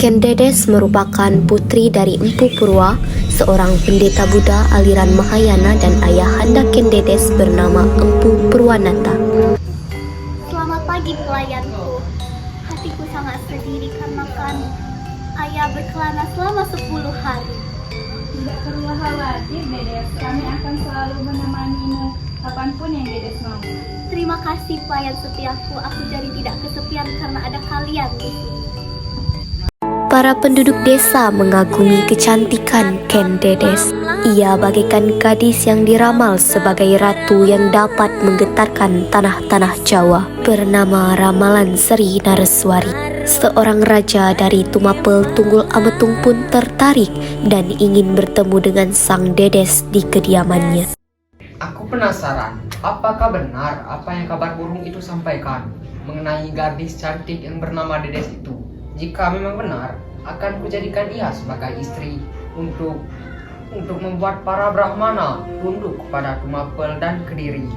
Ken Dedes merupakan putri dari Empu Purwa, seorang pendeta Buddha aliran Mahayana, dan ayahanda Ken Dedes bernama Empu Purwanata. Selamat pagi pelayanku. Hatiku sangat sedih dikarenakan ayah berkelana selama 10 hari. Tidak perlu khawatir, Dedes. Kami akan selalu menemanimu kapanpun yang Dedes mau. Terima kasih pelayan setiaku. Aku jadi tidak kesepian karena ada kalian di sini. Para penduduk desa mengagumi kecantikan Ken Dedes. Ia bagaikan gadis yang diramal sebagai ratu yang dapat menggetarkan tanah-tanah Jawa. Bernama Ramalan Sri Nareswari, seorang raja dari Tumapel Tunggul Ametung pun tertarik dan ingin bertemu dengan sang Dedes di kediamannya. Aku penasaran, apakah benar apa yang kabar burung itu sampaikan mengenai gadis cantik yang bernama Dedes itu? Jika memang benar, akan kujadikan ia sebagai istri untuk membuat para Brahmana tunduk kepada Tumapel dan Kediri.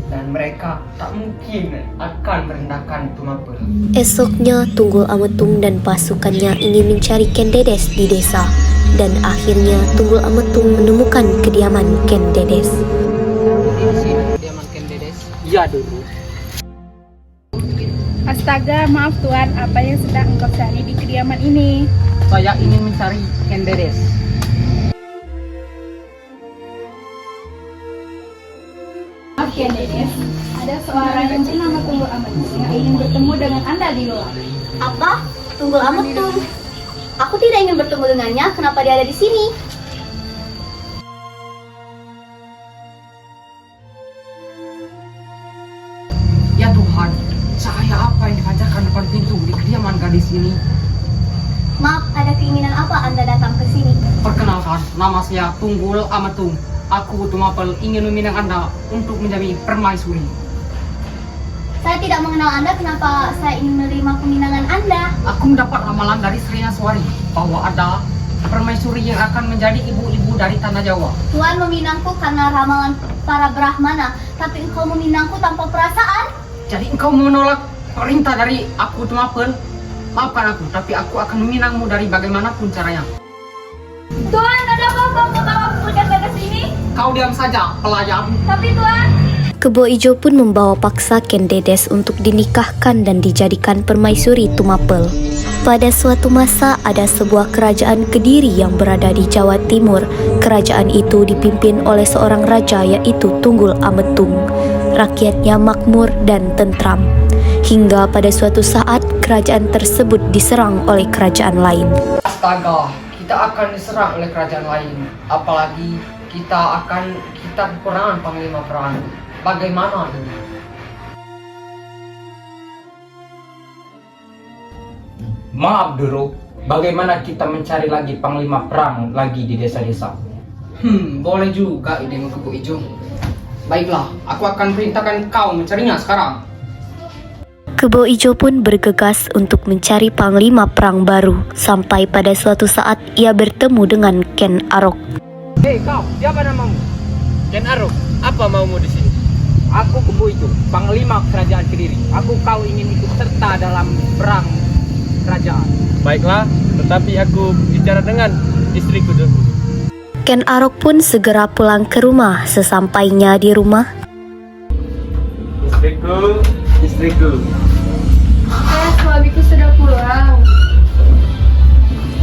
Dan mereka tak mungkin akan merendahkan Tumapel. Esoknya Tunggul Ametung dan pasukannya ingin mencari Ken Dedes di desa, dan akhirnya Tunggul Ametung menemukan kediaman Ken Dedes. Di sini kediaman Ken Dedes? Iya dulu. Astaga, maaf Tuan, apa yang sedang engkau cari di kediaman ini? Saya ingin mencari Ken Dedes. Maaf Ken Dedes, ada seorang yang bernama Tunggul Ametung yang ingin bertemu dengan Anda di luar. Apa? Tunggul Ametung. Aku tidak ingin bertemu dengannya. Kenapa dia ada di sini? Ya Tuhan, cahaya apa yang dipancarkan depan pintu di kediaman gadis ini? Maaf, ada keinginan apa Anda datang ke sini? Perkenalkan, nama saya Tunggul Ametung. Aku Tumapel ingin meminang Anda untuk menjadi permaisuri. Saya tidak mengenal Anda. Kenapa saya ingin menerima peminangan Anda? Aku mendapat ramalan dari Sri Nareswari bahwa ada permaisuri yang akan menjadi ibu-ibu dari tanah Jawa. Tuhan meminangku karena ramalan para Brahmana, tapi engkau meminangku tanpa perasaan. Jadi engkau menolak perintah dari aku Tumapel? Maafkan aku, tapi aku akan meminangmu dari bagaimanapun caranya. Tuhan, ada apa kau aku datang ke sini? Kau diam saja, pelayan. Tapi Tuhan, Kebo Ijo pun membawa paksa Ken Dedes untuk dinikahkan dan dijadikan permaisuri Tumapel. Pada suatu masa ada sebuah kerajaan Kediri yang berada di Jawa Timur. Kerajaan itu dipimpin oleh seorang raja yaitu Tunggul Ametung. Rakyatnya makmur dan tentram. Hingga pada suatu saat kerajaan tersebut diserang oleh kerajaan lain. Astaga, kita akan diserang oleh kerajaan lain. Apalagi kita kekurangan panglima perang. Bagaimana ini? Maaf Duru, bagaimana kita mencari lagi panglima perang lagi di desa-desa? Boleh juga idemu Kebo Ijo. Baiklah, aku akan perintahkan kau mencarinya sekarang. Kebo Ijo pun bergegas untuk mencari panglima perang baru. Sampai pada suatu saat ia bertemu dengan Ken Arok. Hei kau, siapa namamu? Ken Arok, apa maumu di sini? Aku Kebo Ijo, panglima kerajaan Kediri. Kau ingin ikut serta dalam perang kerajaan. Baiklah, tetapi aku bicara dengan istriku dulu. Ken Arok pun segera pulang ke rumah. Sesampainya di rumah, Istriku. Suamiku sudah pulang.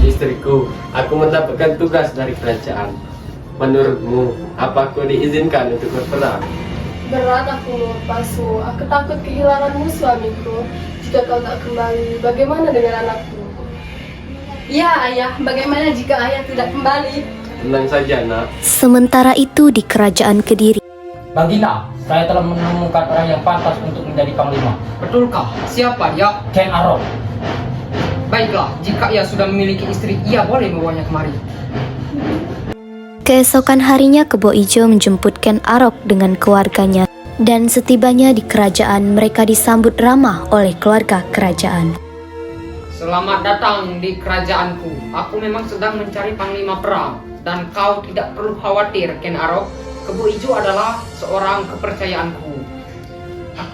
Istriku, aku mendapatkan tugas dari kerajaan. Menurutmu, apa aku diizinkan untuk berperang? Berat aku melepasu. Aku takut kehilanganmu suamiku. Jika kau tak kembali, bagaimana dengan anakku? Ya ayah, bagaimana jika ayah tidak kembali? Tenang saja nak. sementara itu di kerajaan Kediri, Baginda, saya telah menemukan orang yang pantas untuk menjadi panglima. Betulkah? Siapa dia? Ken Arok. Baiklah, jika ia sudah memiliki istri, ia boleh membawanya kemari. keesokan harinya Kebo Ijo menjemput Ken Arok dengan keluarganya. Dan setibanya di kerajaan, mereka disambut ramah oleh keluarga kerajaan. Selamat datang di kerajaanku. Aku memang sedang mencari panglima perang. Dan kau tidak perlu khawatir, Ken Arok. Kebo Ijo adalah seorang kepercayaanku.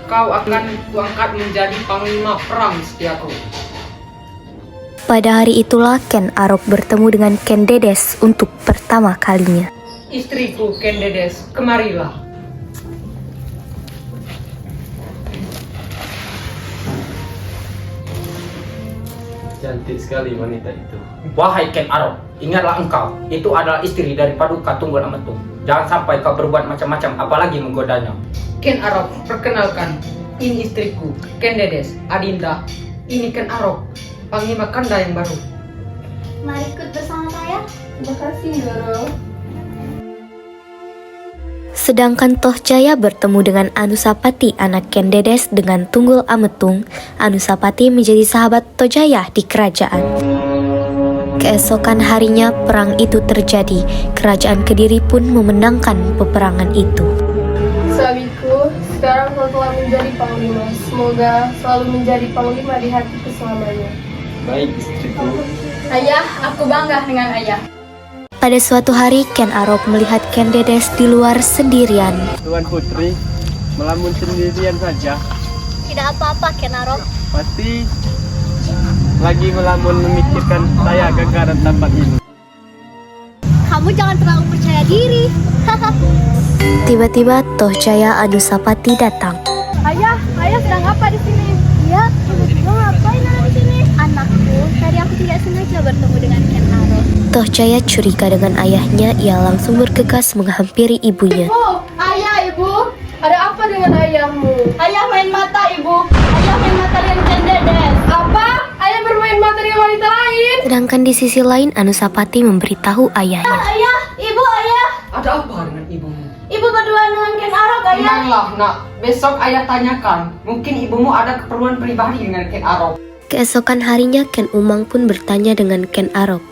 Kau akan kuangkat menjadi panglima perang setiaku. Pada hari itulah Ken Arok bertemu dengan Ken Dedes untuk pertama kalinya. Istriku Ken Dedes, kemarilah. Cantik sekali wanita itu. Wahai Ken Arok, ingatlah engkau, itu adalah istri dari Paduka Tunggul Ametung. Jangan sampai kau berbuat macam-macam, apalagi menggodanya. Ken Arok, perkenalkan, ini istriku Ken Dedes, Adinda. Ini Ken Arok, Panglima Kanda yang baru. Mari ikut bersama saya. Terima kasih, Guru. Sedangkan Toh Jaya bertemu dengan Anusapati anak Ken Dedes dengan Tunggul Ametung. Anusapati menjadi sahabat Toh Jaya di kerajaan. Keesokan harinya perang itu terjadi. Kerajaan Kediri pun memenangkan peperangan itu. Suamiku, sekarang kau telah menjadi panglima. Semoga selalu menjadi panglima di hatiku selamanya. Baik istriku. Ayah, aku bangga dengan ayah. Pada suatu hari Ken Arok melihat Ken Dedes di luar sendirian. Tuan Putri, melamun sendirian saja. Tidak apa-apa, Ken Arok. Pasti lagi melamun memikirkan saya gagaran tempat ini. Kamu jangan terlalu percaya diri. Tiba-tiba Toh Jaya Anusapati datang. Ayah sedang apa di sini? Iya, lo ngapain di sini? Anakku, tadi aku tidak sengaja bertemu dengan Ken Arok. Toh Jaya curiga dengan ayahnya, ia langsung bergegas menghampiri ibunya. Oh, ayah, ibu. Ada apa dengan ayahmu? Ayah main mata, Ibu. Ayah main mata dengan Ken Dedes. Apa? Ayah bermain mata dengan wanita lain? Sedangkan di sisi lain Anusapati memberitahu ayahnya. Ayah, Ibu, ayah. Ada apa dengan ibumu? Ibu berduaan dengan Ken Arok, ayah. Tenanglah nak, besok ayah tanyakan. Mungkin ibumu ada keperluan pribadi dengan Ken Arok. Keesokan harinya Ken Umang pun bertanya dengan Ken Arok.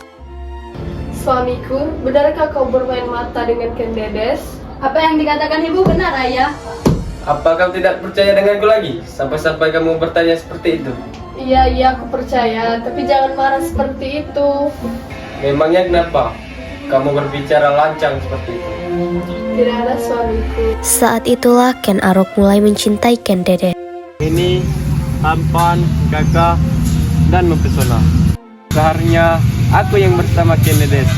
Suamiku, benarkah kau bermain mata dengan Ken Dedes? Apa yang dikatakan Ibu benar, ayah. Apa kau tidak percaya denganku lagi? Sampai-sampai kamu bertanya seperti itu. Iya, aku percaya. Tapi jangan marah seperti itu. Memangnya kenapa? Kamu berbicara lancang seperti itu. Tidak ada, suamiku. Saat itulah Ken Arok mulai mencintai Ken Dedes. Ini tampan, gagah, dan mempesona. Seharusnya aku yang bersama Ken Dedes,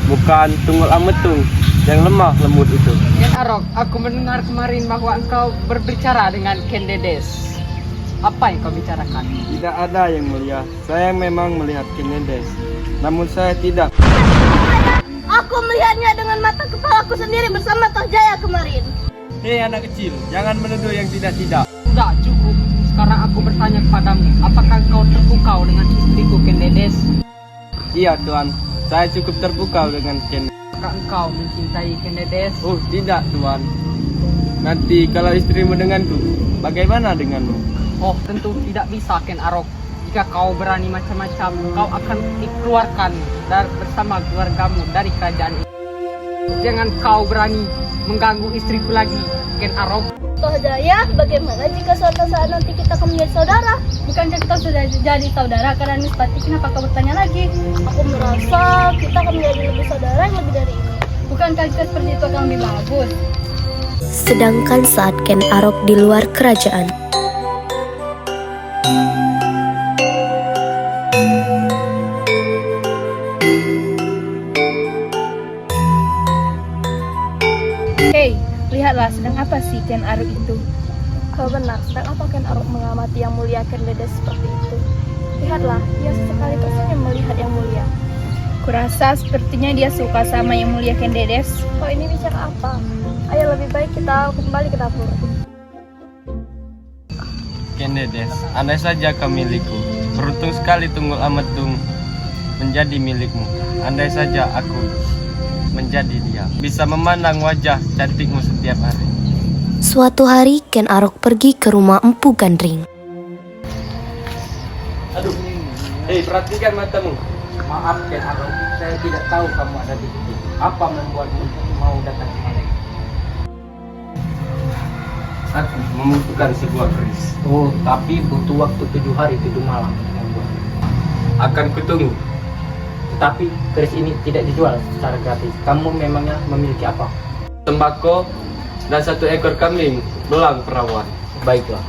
bukan Tunggul Ametung yang lemah lembut itu. Ken Arok, aku mendengar kemarin bahwa engkau berbicara dengan Ken Dedes. Apa yang kau bicarakan? Tidak ada yang mulia. Saya memang melihat Ken Dedes, namun saya tidak. Aku melihatnya dengan mata kepalaku sendiri bersama Toh Jaya kemarin. Hei anak kecil, jangan menuduh yang tidak-tidak. Sudah cukup. Sekarang aku bertanya kepadamu, apakah kau terpukau dengan istriku Ken Dedes? Iya Tuan, saya cukup terpukau dengan Ken. Apakah engkau mencintai Ken Dedes? Oh tidak Tuan. Nanti kalau istrimu denganku, bagaimana denganmu? Oh, tentu tidak bisa Ken Arok. Jika kau berani macam-macam, kau akan dikeluarkan bersama keluargamu dari kerajaan ini. Jangan kau berani mengganggu istriku lagi, Ken Arok. Toh Jaya, bagaimana jika suatu saat nanti kita akan menjadi saudara? Bukankah kita sudah jadi saudara karena Nispati? Kenapa kau bertanya lagi? Aku merasa kita akan menjadi lebih saudara yang lebih dari ini. Bukankah jika seperti itu akan lebih bagus? Sedangkan saat Ken Arok di luar kerajaan, Hei, lihatlah sedang apa sih Ken Arok itu? Kau benar, sedang apa Ken Arok mengamati yang mulia Ken Dedes seperti itu? Lihatlah, dia sesekali tersenyum melihat yang mulia. Kurasa sepertinya dia suka sama yang mulia Ken Dedes. Kau ini bicara apa? Ayo lebih baik kita kembali ke dapur. Ken Dedes, andai saja kau milikku. Beruntung sekali Tunggul Ametung menjadi milikmu. Andai saja aku menjadi dia, bisa memandang wajah cantikmu setiap hari. suatu hari Ken Arok pergi ke rumah Empu Gandring. Aduh, hei perhatikan matamu. Maaf Ken Arok, saya tidak tahu kamu ada di sini. Apa membuatmu mau datang kemari? Aku membutuhkan sebuah keris. Oh, tapi butuh waktu 7 hari 7 malam. Akan kutunggu. Tetapi keris ini tidak dijual secara gratis. Kamu memangnya memiliki apa? Tembakau dan 1 ekor kambing belang perawan. Baiklah.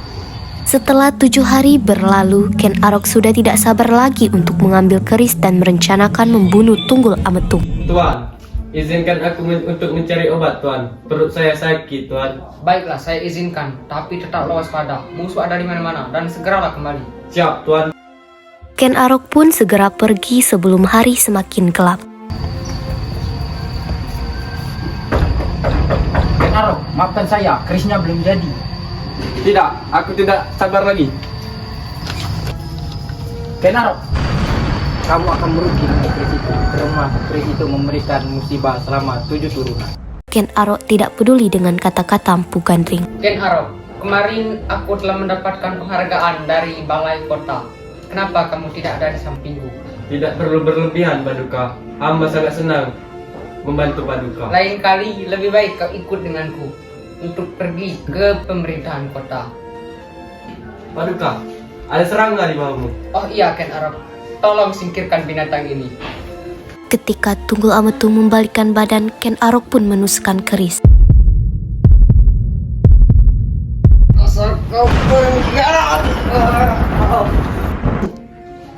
Setelah 7 hari berlalu, Ken Arok sudah tidak sabar lagi untuk mengambil keris dan merencanakan membunuh Tunggul Ametung. Tuan, izinkan aku untuk mencari obat, Tuan. Perut saya sakit, Tuan. Baiklah, saya izinkan, tapi tetaplah waspada. Musuh ada di mana-mana dan segeralah kembali. Siap, Tuan. Ken Arok pun segera pergi sebelum hari semakin gelap. Ken Arok, maafkan saya, kerisnya belum jadi. Tidak, aku tidak sabar lagi. Ken Arok, kamu akan merugi dengan keris itu. Karena keris itu memberikan musibah selama 7 turunan. Ken Arok tidak peduli dengan kata-kata Mpu Gandring. Ken Arok, kemarin aku telah mendapatkan penghargaan dari balai kota. Kenapa kamu tidak ada di sampingku? Tidak perlu berlebihan, Paduka. Hamba sangat senang membantu Paduka. Lain kali lebih baik kau ikut denganku untuk pergi ke pemerintahan kota. Paduka, ada serangga di bawahmu. Oh iya, Ken Arok, tolong singkirkan binatang ini. Ketika Tunggul Ametung membalikkan badan, Ken Arok pun menusukkan keris.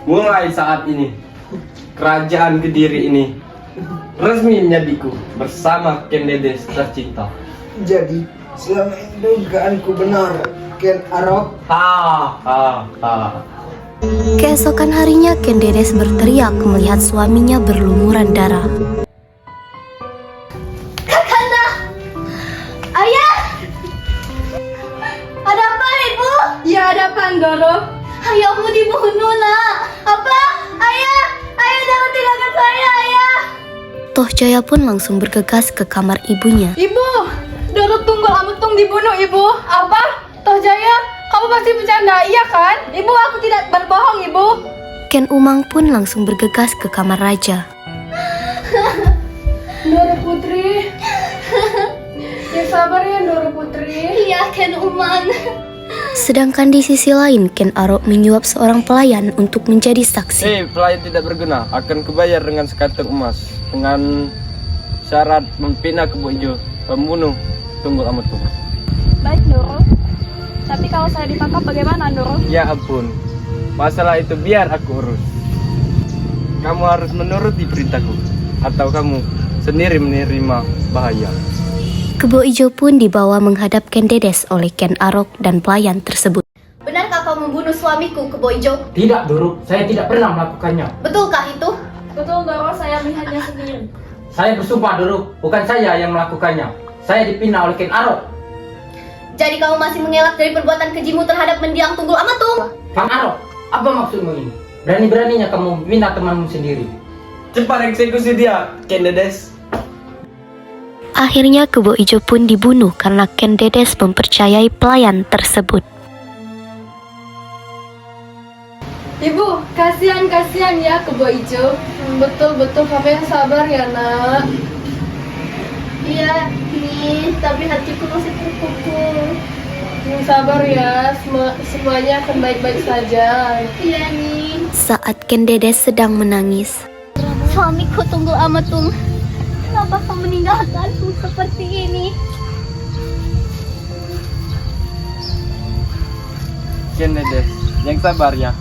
Mulai saat ini, kerajaan Kediri ini resmi menjadiku bersama Ken Dedes tercinta. Jadi, selama ini dugaanku benar, Ken Arok. Keesokan harinya, Ken Dedes berteriak melihat suaminya berlumuran darah. Kakanda! Ayah! Ada apa, Ibu? Ya, ada apa, Ndoro? Ayahmu dibunuh, nak. Apa? Ayah! Ayah, jangan tinggalkan saya, Ayah! Toh Jaya pun langsung bergegas ke kamar ibunya. Ibu, Ndoro Tunggul Ametung dibunuh, Ibu. Apa? Toh Jaya, kamu pasti bercanda, iya kan? Ibu, aku tidak berbohong, Ibu. Ken Umang pun langsung bergegas ke kamar raja. Ndoro Putri. Ya sabar ya, Ndoro Putri. Iya, Ken Umang. Sedangkan di sisi lain, Ken Arok menyuap seorang pelayan untuk menjadi saksi. Pelayan tidak berguna, akan kubayar dengan sekantong emas. Dengan syarat mempina Kebo Ijo, pembunuh Tunggul Ametung. Baik, Ndoro. Tapi kalau saya ditangkap bagaimana, Ndoro? Ya ampun, masalah itu biar aku urus. Kamu harus menuruti perintahku, atau kamu sendiri menerima bahaya. Kebo Ijo pun dibawa menghadap Ken Dedes oleh Ken Arok dan pelayan tersebut. Benarkah kau membunuh suamiku, Kebo Ijo? Tidak, Ndoro, saya tidak pernah melakukannya. Betulkah itu? Betul, Ndoro, saya melihatnya sendiri. Saya bersumpah, Ndoro, bukan saya yang melakukannya. Saya dipinah oleh Ken Arok. Jadi kamu masih mengelak dari perbuatan kejimu terhadap mendiang Tunggul Ametung? Ken Arok, apa maksudmu ini? Berani-beraninya kamu minta temanmu sendiri. Cepat eksekusi dia, Ken Dedes. Akhirnya Kebo Ijo pun dibunuh karena Ken Dedes mempercayai pelayan tersebut. Ibu, kasihan ya Kebo Ijo. Betul-betul kamu yang sabar ya, nak. Iya, nih, tapi hatiku masih terpukul. Yang sabar ya, semuanya akan baik-baik saja. Iya, nih. Saat Ken Dedes sedang menangis, Suamiku Tunggul Ametung, kenapa kau meninggalkanku seperti ini? Ken Dedes, yang sabar ya.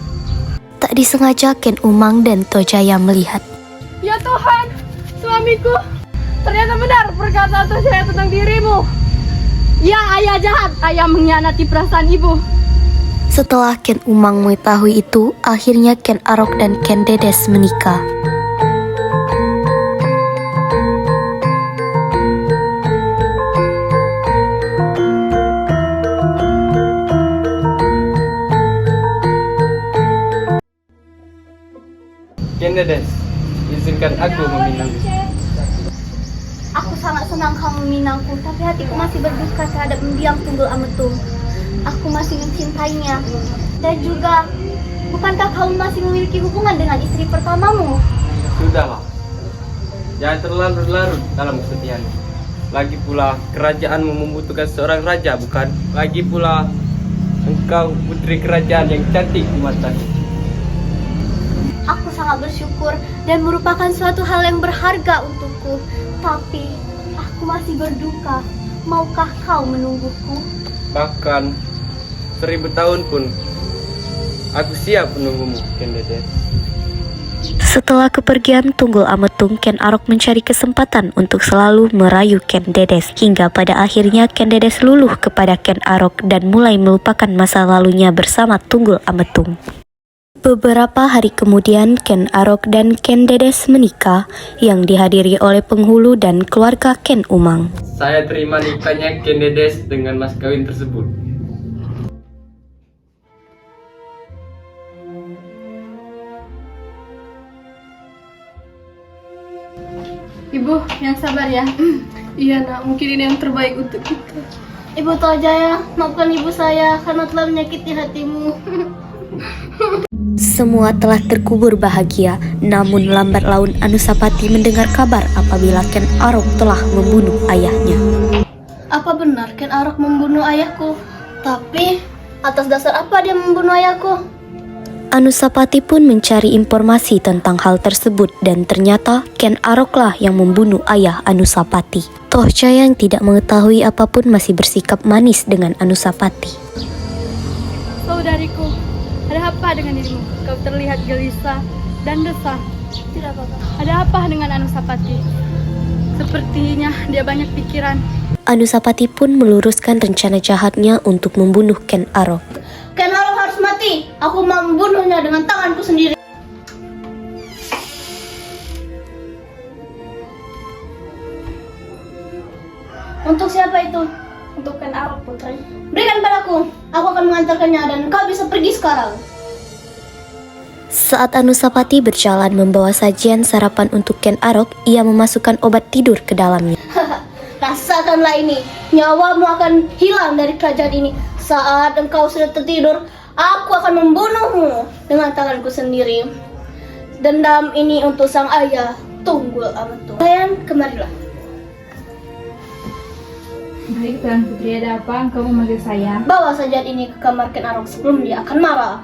tak disengaja Ken Umang dan Tojaya melihat. Ya Tuhan, suamiku, ternyata benar perkataan saya tentang dirimu. Ya, ayah jahat, ayah mengkhianati perasaan ibu. Setelah Ken Umang mengetahui itu, akhirnya Ken Arok dan Ken Dedes menikah. Ken Dedes, izinkan aku meminangmu. Aku sangat senang kamu meminangku, tapi hatiku masih berduka terhadap mendiang Tunggul Ametung. Aku masih mencintainya. Dan juga, bukankah kamu masih memiliki hubungan dengan istri pertamamu? Sudahlah, jangan terlalu larut dalam kesedihan. Lagi pula kerajaanmu membutuhkan seorang raja, bukan? Lagi pula engkau putri kerajaan yang cantik di mataku. Aku sangat bersyukur dan merupakan suatu hal yang berharga untukku. Tapi, aku masih berduka. Maukah kau menungguku? Bahkan 1000 tahun pun aku siap menunggumu, Ken Dedes. Setelah kepergian Tunggul Ametung, Ken Arok mencari kesempatan untuk selalu merayu Ken Dedes. Hingga pada akhirnya Ken Dedes luluh kepada Ken Arok dan mulai melupakan masa lalunya bersama Tunggul Ametung. Beberapa hari kemudian, Ken Arok dan Ken Dedes menikah yang dihadiri oleh penghulu dan keluarga Ken Umang. Saya terima nikahnya Ken Dedes dengan mas kawin tersebut. Ibu, yang sabar ya. Iya nak, mungkin ini yang terbaik untuk kita. Ibu Tojaya, maafkan ibu saya karena telah menyakiti hatimu. Semua telah terkubur bahagia, namun lambat laun Anusapati mendengar kabar apabila Ken Arok telah membunuh ayahnya. Apa benar Ken Arok membunuh ayahku? Tapi atas dasar apa dia membunuh ayahku? Anusapati pun mencari informasi tentang hal tersebut dan ternyata Ken Aroklah yang membunuh ayah Anusapati. Tohjaya yang tidak mengetahui apapun masih bersikap manis dengan Anusapati. Saudariku, ada apa dengan dirimu? Kau terlihat gelisah dan desah. Tidak apa-apa. Ada apa dengan Anusapati? Sepertinya dia banyak pikiran. Anusapati pun meluruskan rencana jahatnya untuk membunuh Ken Arok. Ken Arok harus mati. Aku mau membunuhnya dengan tanganku sendiri. Untuk siapa itu? Untuk Ken Arok, putri. Berikan padaku. Aku akan mengantarkannya dan kau bisa pergi sekarang. Saat Anusapati berjalan membawa sajian sarapan untuk Ken Arok, ia memasukkan obat tidur ke dalamnya. Rasakanlah ini. Nyawamu akan hilang dari kerajaan ini. Saat engkau sudah tertidur, aku akan membunuhmu dengan tanganku sendiri. Dendam ini untuk sang ayah, Tunggul Ametung. Kalian kemarilah. Baik, Tuan Putri, ada apa? Engkau memanggil saya? Bawa sajian ini ke kamar Ken Arok sebelum dia akan marah.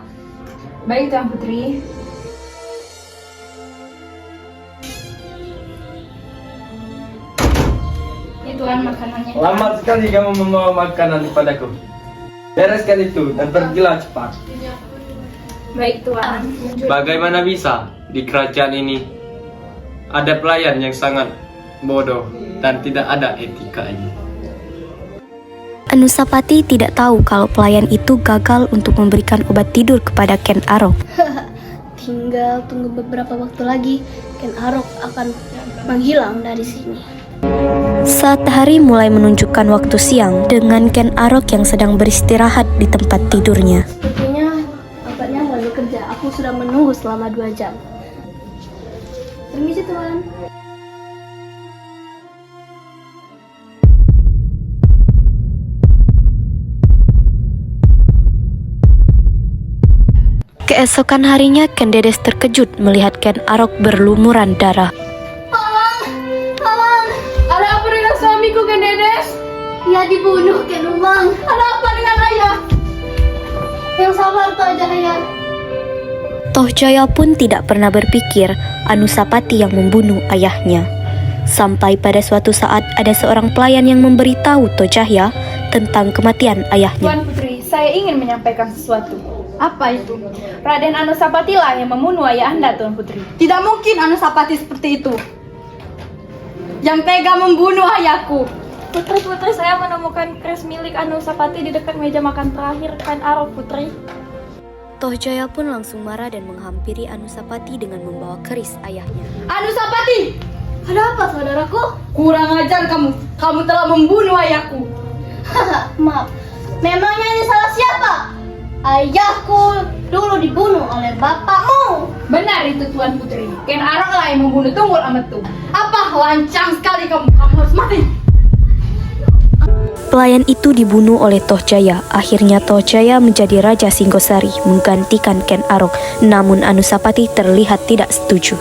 Baik, Tuan Putri. Ini Tuan makanannya. Lambat sekali kamu membawa makanan kepadaku. Bereskan itu dan pergilah cepat. Baik, Tuan. Bagaimana bisa di kerajaan ini ada pelayan yang sangat bodoh dan tidak ada etikanya? Anusapati tidak tahu kalau pelayan itu gagal untuk memberikan obat tidur kepada Ken Arok. Tinggal tunggu beberapa waktu lagi, Ken Arok akan menghilang dari sini. Saat hari mulai menunjukkan waktu siang dengan Ken Arok yang sedang beristirahat di tempat tidurnya. Sepertinya agaknya lagi kerja. Aku sudah menunggu selama 2 jam. Permisi, Tuan. Keesokan harinya, Ken Dedes terkejut melihat Ken Arok berlumuran darah. Tolong! Ada apa dengan suamiku, Ken Dedes? Ia dibunuh, Ken Umang. Ada apa dengan ayah? Yang sabar, Tojaya. Tohjaya pun tidak pernah berpikir Anusapati yang membunuh ayahnya. Sampai pada suatu saat ada seorang pelayan yang memberitahu Tojaya tentang kematian ayahnya. Tuan Putri, saya ingin menyampaikan sesuatu. Apa itu? Raden Anusapati lah yang membunuh ayah Anda, Tuan Putri. Tidak mungkin Anusapati seperti itu. Yang tega membunuh ayahku. Putri, saya menemukan keris milik Anusapati di dekat meja makan terakhir Ken Arok, Putri. Tohjaya pun langsung marah dan menghampiri Anusapati dengan membawa keris ayahnya. Anusapati! Ada apa, saudaraku? Kurang ajar kamu. Kamu telah membunuh ayahku. Maaf. Memangnya ini salah siapa? Ayahku dulu dibunuh oleh bapakmu. Benar itu, Tuan Putri. Ken Arok lah yang membunuh Tunggul Ametung. Apa? Lancang sekali kamu. Kamu harus mati. Pelayan itu dibunuh oleh Tohjaya. Akhirnya Tohjaya menjadi Raja Singhosari menggantikan Ken Arok. Namun Anusapati terlihat tidak setuju.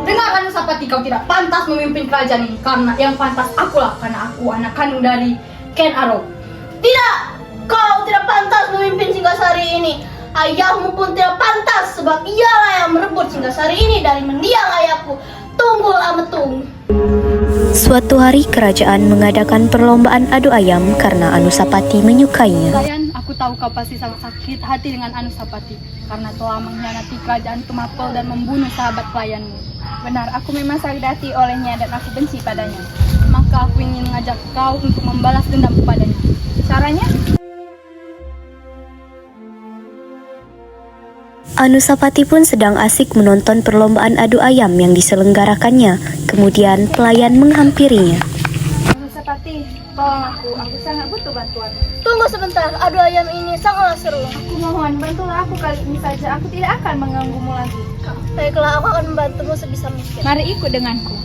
Dengar Anusapati, kau tidak pantas memimpin kerajaan ini. Karena yang pantas akulah. Karena aku anak kandung dari Ken Arok. Tidak, kau tidak pantas memimpin Singhosari ini. Ayahmu pun tidak pantas sebab ialah yang merebut Singhosari ini dari mendiang ayahku, Tunggul Ametung. Suatu hari kerajaan mengadakan perlombaan adu ayam karena Anusapati menyukainya. Kalian, aku tahu kau pasti sangat sakit hati dengan Anusapati karena telah mengkhianati kerajaan Tumapel dan membunuh sahabat pelayanmu. Benar, aku memang sakit hati olehnya dan aku benci padanya. Maka aku ingin mengajak kau untuk membalas dendam kepadanya. Caranya? Anusapati pun sedang asik menonton perlombaan adu ayam yang diselenggarakannya. Kemudian pelayan menghampirinya. Anusapati, tolong aku sangat butuh bantuan. Tunggu sebentar, adu ayam ini sangatlah seru. Aku mohon, bantulah aku kali ini saja. Aku tidak akan mengganggumu lagi. Baiklah, aku akan membantumu sebisa mungkin. Mari ikut denganku.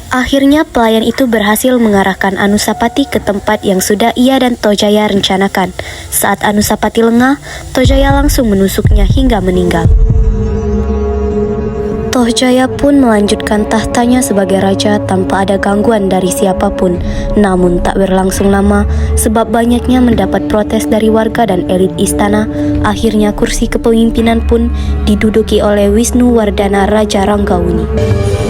Akhirnya pelayan itu berhasil mengarahkan Anusapati ke tempat yang sudah ia dan Tojaya rencanakan. Saat Anusapati lengah, Tojaya langsung menusuknya hingga meninggal. Tojaya pun melanjutkan tahtanya sebagai raja tanpa ada gangguan dari siapapun. Namun tak berlangsung lama, sebab banyaknya mendapat protes dari warga dan elit istana. Akhirnya kursi kepemimpinan pun diduduki oleh Wisnu Wardana Raja Ranggawuni.